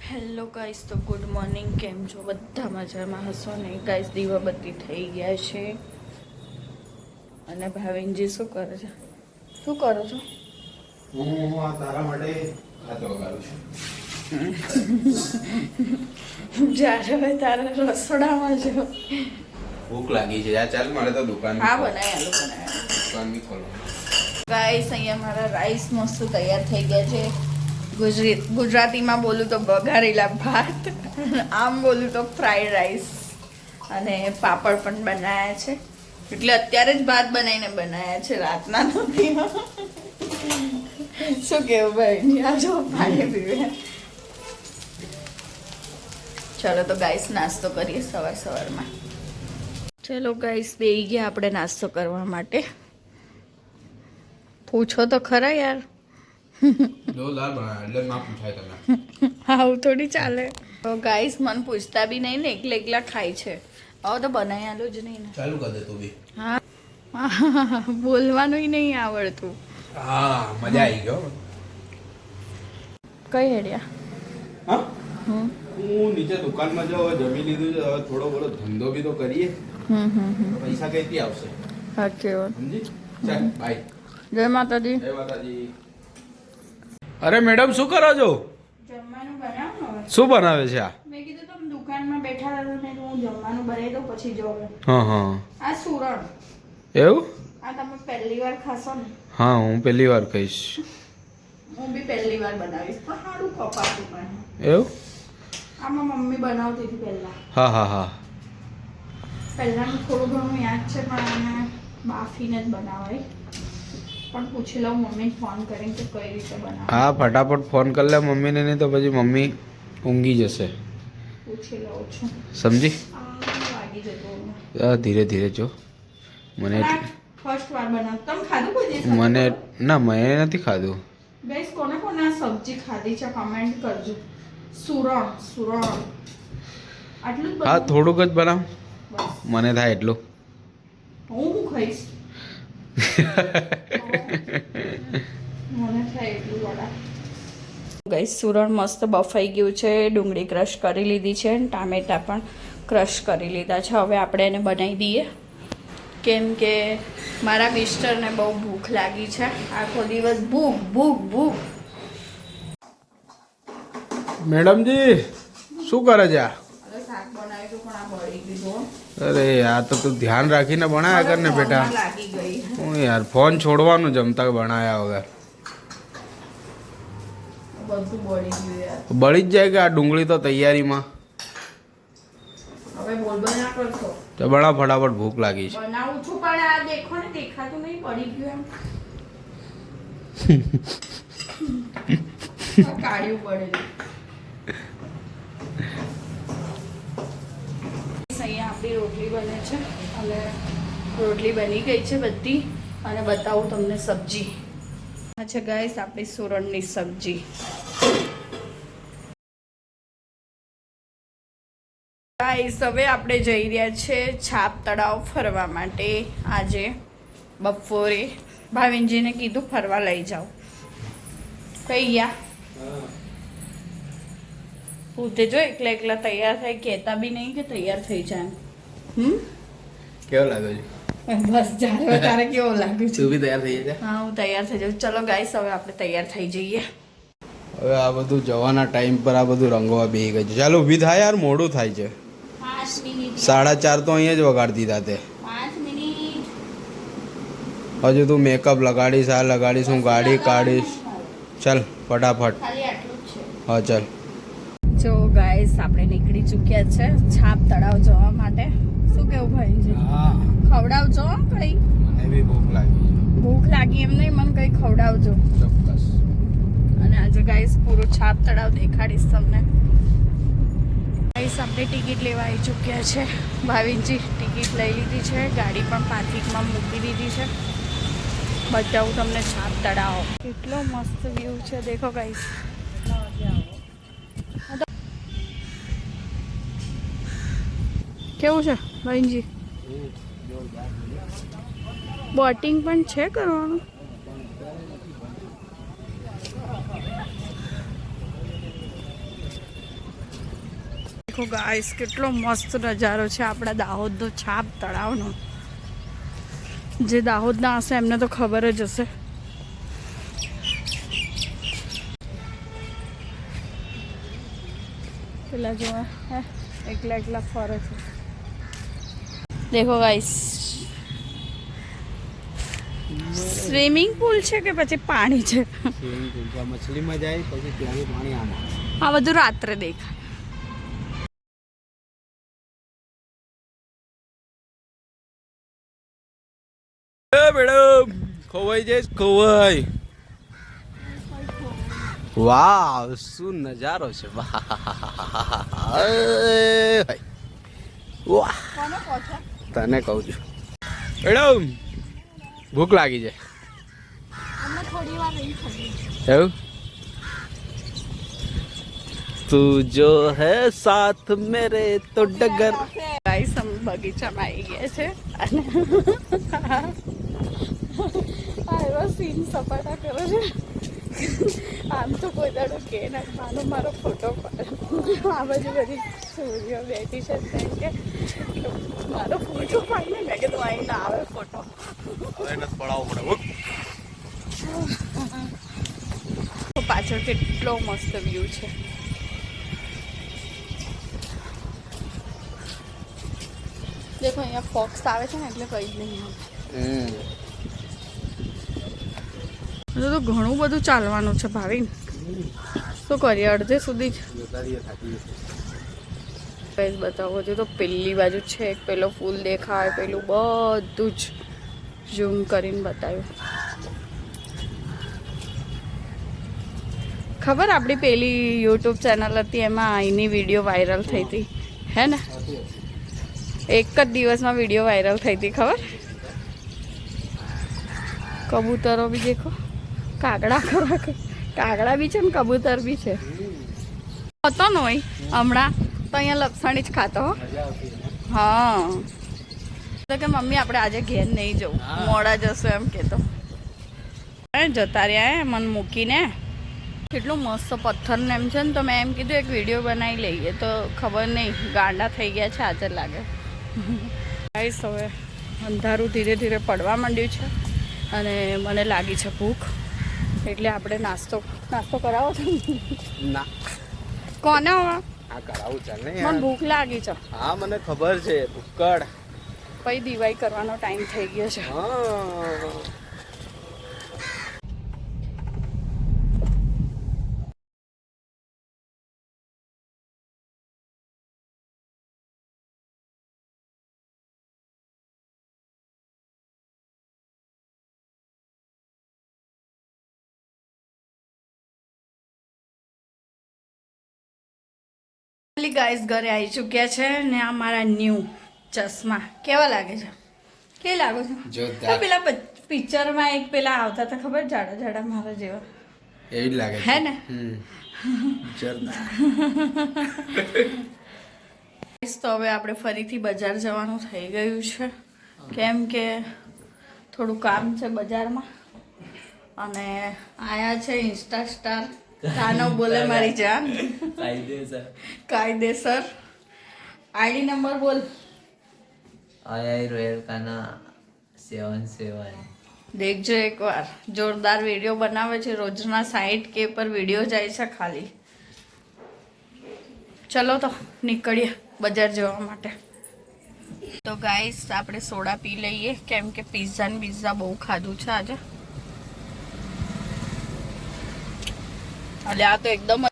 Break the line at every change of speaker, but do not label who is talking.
Hello guys, તો good morning. કેમ છો? બધા મજામાં હશો ને? ગાઈસ, દીવાબત્તી થઈ ગયા છે અને ભાવિનજી શું કરે છે? શું કરો છો?
હું આ તારા માટે ખાતો વગાડું છું.
જ્યારે હવે તારા રસોડામાં જો
ભૂખ લાગી છે યાર. ચાલ મારે તો દુકાન દુકાન બી ખોલો.
ગાઈસ, અહીંયા મારા રાઈસ મસ્ત તૈયાર થઈ ગયા છે. ગુજરાતીમાં બોલું તો બઘારેલા ભાત, આમ બોલું તો ફ્રાઈડ રાઈસ, અને પાપડ પણ બનાવ્યા છે. એટલે અત્યારે જ ભાત બનાવ્યા છે, રાતના નથી. શું કેવું ભાઈ? આ જો પાણી પીવે. ચલો તો ગાઈસ, નાસ્તો કરીએ સવારમાં. ચલો ગાઈસ, બેસી ગયા આપણે નાસ્તો કરવા માટે. પૂછો તો ખરા યાર. આવું થોડી ચાલે. તો ગાઈસ, મને પૂછતા બી નહીં ને, એકલા ખાય છે. હવે તો બનાવી આલું જ નહીં ને.
ચાલુ કર દે તું બી.
હા, બોલવાનું નહીં આવડતું.
હા, મજા આવી ગયો.
કઈ હેડ્યા?
હા, હું નીચે દુકાનમાં જાઉં, જમી લીધું છે. હવે થોડો બોલો ધંધો બી તો કરીએ. પૈસા કઈથી આવશે?
સાચી વાત.
સમજી? ચાલ બાય.
જય માતાજી.
જય માતાજી. અરે મેડમ, શું કરો છો?
જમવાનું બનાવો ને.
શું બનાવે છે આ?
મેં કીધું તમે દુકાનમાં બેઠા હતા, મેં હું જમવાનું બનાવી દઉં પછી જોવે.
હા હા.
આ સુરણ.
એવું?
આ તમે પહેલી વાર ખાશો ને?
હા, હું પહેલી વાર ખાઈશ.
હું બી પહેલી વાર બનાવીશ, પણ સારું કપાતું પણ.
એવું?
આમાં મમ્મી બનાવતી હતી પહેલા.
હા હા હા.
પહેલાનું થોડું ઘણું યાદ છે, પણ આને બાફીને જ બનાવાય. પણ પૂછી લઉં મમ્મીને ફોન કરીને કે કઈ રીતે બનાવે.
હા, ફટાફટ ફોન કરી લે મમ્મીને, નહીં તો પછી મમ્મી ઊંઘી જશે.
પૂછી લઉં છું.
સમજી?
વાગી જતો.
ધીરે ધીરે જો. મને
ફર્સ્ટ વાર બનાવ. તમે ખાધું કોઈ દિવસ?
મને ના, મેં નથી ખાધું.
ગાઈસ, કોને કોને આ સબ્જી ખાધી છે કમેન્ટ કરજો. સુરણ આટલું જ
હા,
બનાવ.
થોડુંક જ બનાવ,
બસ
મને થાય એટલું.
હું ખાઈશ. મને થાય એટલું વડા. ગાઈસ, સુરણ મસ્ત બફાઈ ગયું છે. ડુંગળી ક્રશ કરી લીધી છે, ટામેટા પણ ક્રશ કરી લીધા છે. હવે આપણે એને બનાવી દઈએ, કેમ કે મારા મિસ્ટરને બહુ ભૂખ લાગી છે. આખો દિવસ ભૂખ.
મેડમજી, શું કરે છે આ?
શાક બનાવ્યું પણ આ બળી ગયું.
અરે યાર, તો તું ધ્યાન રાખીને બનાયા કર ને બેટા.
લાગી ગઈ.
હું યાર ફોન છોડવાનું જમતા બનાયા વગર.
બધું બળી ગયું યાર.
બળી જ જાય કે આ ડુંગળી તો તૈયારીમાં.
હવે બોલ ના કરશો
તો બના ફટાફટ, ભૂખ લાગી છે.
બનાવું છું, પણ આ દેખો ને, દેખાતું નહીં, પડી ગયું એમ. કાઢ્યું પડેલું. અહીંયા આપણી રોટલી બને છે, અને રોટલી બની ગઈ છે બધી. અને બતાવું તમને સબ્જી. અચ્છા ગાઈસ, આપણી સુરણની સબ્જી. ગાઈસ, હવે આપણે જઈ રહ્યા છે છાપ તળાવ ફરવા માટે. આજે બપોરે ભાવિનજીને કીધું ફરવા લઈ જાઓ. કઈ ગયા? પોતે જો એકલા તૈયાર થાય, કહેતા બી નહીં કે તૈયાર થઈ જાય.
કેવો લાગે છે?
બસ જ્યારે તારે કેવો લાગે છે?
તું બી તૈયાર થઈ જાય?
હા, હું તૈયાર થઈ જાઉં. ચલો ગાઈસ, હવે આપણે તૈયાર થઈ જઈએ.
હવે આ બધું જવાના ટાઈમ પર આ બધું રંગવા બેસી ગઈ છે. ચાલો ઊભી થાય યાર, મોડું થાય છે.
5 મિનિટ.
4:30 તો અહીંયા જ વગાડતી હતા તે.
5 મિનિટ.
હજુ તું મેકઅપ લગાડીશ, આ લગાડીશ, હું ગાડી કાઢીશ. ચાલ ફટાફટ.
ખાલી આટલું જ છે.
હા ચાલ.
જો ગાઈસ, આપણે નીકળી ચૂક્યા છે છાપ તળાવ જવા માટે. શું કેવું ભાઈ?
હા,
ખવડાવજો કઈ.
મને બી ભૂખ લાગી છે.
ભૂખ લાગી એમ નહીં, મને કઈ ખવડાવજો.
ચોક્કસ.
અને આજે ગાઈસ પૂરું છાપ તળાવ દેખાડીશ તમને. ગાઈસ, આપણે ટિકિટ લેવા આવી ચૂક્યા છે. ભાવિનજી ટિકિટ લઈ લીધી છે, ગાડી પણ પાર્કિંગમાં મૂકી દીધી છે. બતાવું તમને છાપ તળાવ. કેટલો મસ્ત વ્યૂ છે, દેખો ગાઈસ. કેવું છે ભાઈજી? બોટિંગ પણ છે કરવાનું. દેખો ગાઈસ કેટલો મસ્ત નજારો છે આપણા દાહોદનો છાપ તળાવનો. જે દાહોદના હશે એમને તો ખબર જ હશે. પેલા જોવા એકલા એકલા ફરે છે. દેખો ગાઈસ સ્વિમિંગ પુલ છે કે પછી પાણી છે?
સ્વિમિંગ પુલ પર મછલીમાં જાય પછી ત્યાંથી પાણી આમાં.
આ બધું રાત્રે દેખાય.
મેડમ ખોવાઈ જઈશ ખોવાઈ. વાવ શું નજારો છે. વાહ તને કહું છું મેડમ ભૂખ લાગી છે એવું. તું જો હે સાથ મેરે તો ડગર.
ગાઈસ અમે બગીચામાં આવી ગયા છે અને એવા સીન સપાટા કરે છે. આમ તો કોઈ દાડો કે ના મારો ફોટો પાડે. આ બાજુ બધી છોરીઓ બેઠી છે તેમ કે મારો ફોટો પાડીને મેં કીધું અહીં ના આવે ફોટો.
હવે એને પડાવવો પડે.
પાછળ કેટલો મસ્ત વ્યૂ છે. દેખો અહીંયા ફોક્સ આવે છે ને એટલે કઈ જ નહીં આવે. તો ઘણું બધું ચાલવાનું છે ભાવિન. શું કરીએ અડધે સુધી જ બતાવો છો તો પેલી બાજુ છે એક પેલો ફૂલ દેખાય પેલું બધું જ ઝૂમ કરીને બતાવ્યું. ખબર આપણી પેલી યુટ્યુબ ચેનલ હતી એમાં અહીંની વિડીયો વાયરલ થઈ હતી હે ને? એક જ દિવસમાં વિડીયો વાયરલ થઈ હતી ખબર? કબૂતરો બી દેખો કાગડા બી છે ને કબૂતર બી છે. હતો ને હોય હમણાં તો અહીંયા લપસણી જ ખાતો. હા તો કે મમ્મી આપણે આજે ઘેર નહીં જવું મોડા જશું એમ કહેતો. જતા રહ્યા મને મૂકીને. કેટલું મસ્ત પથ્થર ને એમ છે ને તો મેં એમ કીધું એક વિડીયો બનાવી લઈએ તો ખબર નહીં ગાંડા થઈ ગયા છે આજે લાગે. ગાઈસ હવે અંધારું ધીરે ધીરે પડવા માંડ્યું છે અને મને લાગી છે ભૂખ એટલે આપણે નાસ્તો કરાવો છો
ના
કોને હવે
આ કરાવું ચાલ ને
મને ભૂખ લાગી છે.
હા મને ખબર છે ભૂક્કડ
પછી દિવાઈ કરવાનો ટાઈમ થઈ ગયો છે.
હા
ગાઈસ ઘરે આવી ચૂક્યા છે ને આ મારા ન્યૂ ચશ્મા કેવા લાગે છે? કે લાગો છો પેલા પિક્ચરમાં એક પેલા આવતા હતા ખબર જાડા જાડા મારા જેવા
એવી જ લાગે
હે ને? તો હવે આપણે ફરીથી બજાર જવાનું થઈ ગયું છે કેમ કે થોડું કામ છે બજારમાં અને આયા છે ઇન્સ્ટા સ્ટાર કાનો બોલે મારી જાન કાયદેસર. આઈડી નંબર બોલ.
આઈ રોયલ કાના 77.
દેખજો એકવાર જોરદાર વિડીયો બનાવે છે. રોજના 60K પર વિડીયો જાય છે ખાલી. ચલો તો નીકળીએ બજાર જવા માટે. તો ગાઈસ આપણે સોડા પી લઈએ કેમ કે પિઝા ને બીઝા બહુ ખાધું છે આજે. એટલે આ તો એકદમ